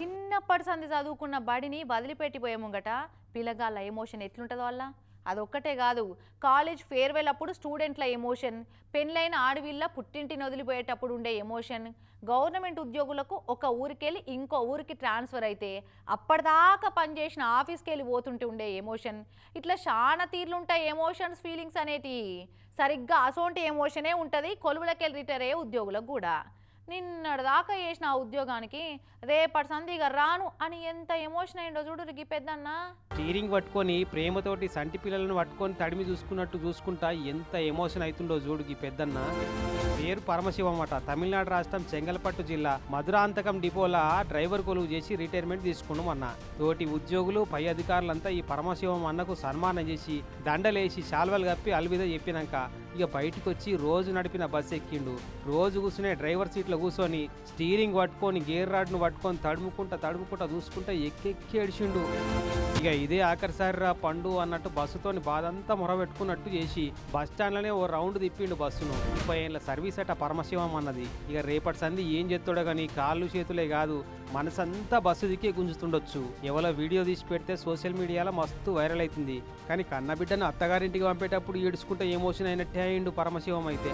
చిన్నప్పటి సంది చదువుకున్న బడిని వదిలిపెట్టిపోయే ముంగట పిల్లగాళ్ళ ఎమోషన్ ఎట్లుంటుందో వల్ల అదొక్కటే కాదు. కాలేజ్ ఫేర్వెల్ అప్పుడు స్టూడెంట్ల ఎమోషన్, పెళ్ళైన ఆడవిళ్ళ పుట్టింటిని వదిలిపోయేటప్పుడు ఉండే ఎమోషన్, గవర్నమెంట్ ఉద్యోగులకు ఒక ఊరికెళ్ళి ఇంకో ఊరికి ట్రాన్స్ఫర్ అయితే అప్పటిదాకా పనిచేసిన ఆఫీస్కి వెళ్ళి పోతుంటే ఉండే ఎమోషన్, ఇట్లా చాలా తీర్లుంటాయి ఎమోషన్స్ ఫీలింగ్స్ అనేటి. సరిగ్గా అసోంటి ఎమోషనే ఉంటుంది కొలువులకెళ్ళి రిటైర్ అయ్యే ఉద్యోగులకు కూడా. నిన్నటిదాకా చేసిన ఆ ఉద్యోగానికి రేపటి సంధిగా రాను అని ఎంత ఎమోషన్ అయిందో చూడు ఈ పెద్దన్న. స్టీరింగ్ పట్టుకొని ప్రేమతోటి సంటి పిల్లలను పట్టుకొని తడిమి చూసుకున్నట్టు చూసుకుంటా ఎంత ఎమోషన్ అవుతుండో చూడు ఈ పెద్దన్న. పేరు పరమశివం అట. తమిళనాడు రాష్ట్రం చెంగల్పట్టు జిల్లా మధురాంతకం డిపోలా డ్రైవర్ కొలువు చేసి రిటైర్మెంట్ తీసుకున్నాం అన్న. తోటి ఉద్యోగులు పై అధికారులంతా ఈ పరమశివం అన్నకు సన్మానం చేసి దండలేసి శాల్వలు కప్పి అల్విద చెప్పినాక ఇక బయటకు వచ్చి రోజు నడిపిన బస్సు ఎక్కిండు. రోజు కూర్చునే డ్రైవర్ సీట్లో కూర్చొని స్టీరింగ్ పట్టుకొని గేర్ రాడ్ను పట్టుకొని తడుముకుంటా చూసుకుంటా ఎక్కెక్కి ఏడిచిండు. ఇక ఇదే ఆఖరిసారిరా పండు అన్నట్టు బస్సుతోని బాధంతా మొరబెట్టుకున్నట్టు చేసి బస్ స్టాండ్లోనే ఓ రౌండ్ తిప్పిండు బస్సును. 30 ఏళ్ళ సర్వీస్ అట పరమశివం అన్నది. ఇక రేపటి సంధి ఏం చేస్తాడో కానీ కాళ్ళు చేతులే కాదు మనసంతా బస్సు దిక్కే గుంజుతుండొచ్చు. ఎవరో వీడియో తీసి పెడితే సోషల్ మీడియాలో మస్తు వైరల్ అవుతుంది. కానీ కన్నబిడ్డను అత్తగారింటికి పంపేటప్పుడు ఏడుచుకుంటే ఎమోషన్ అయినట్టే అయిండు పరమశివం అయితే.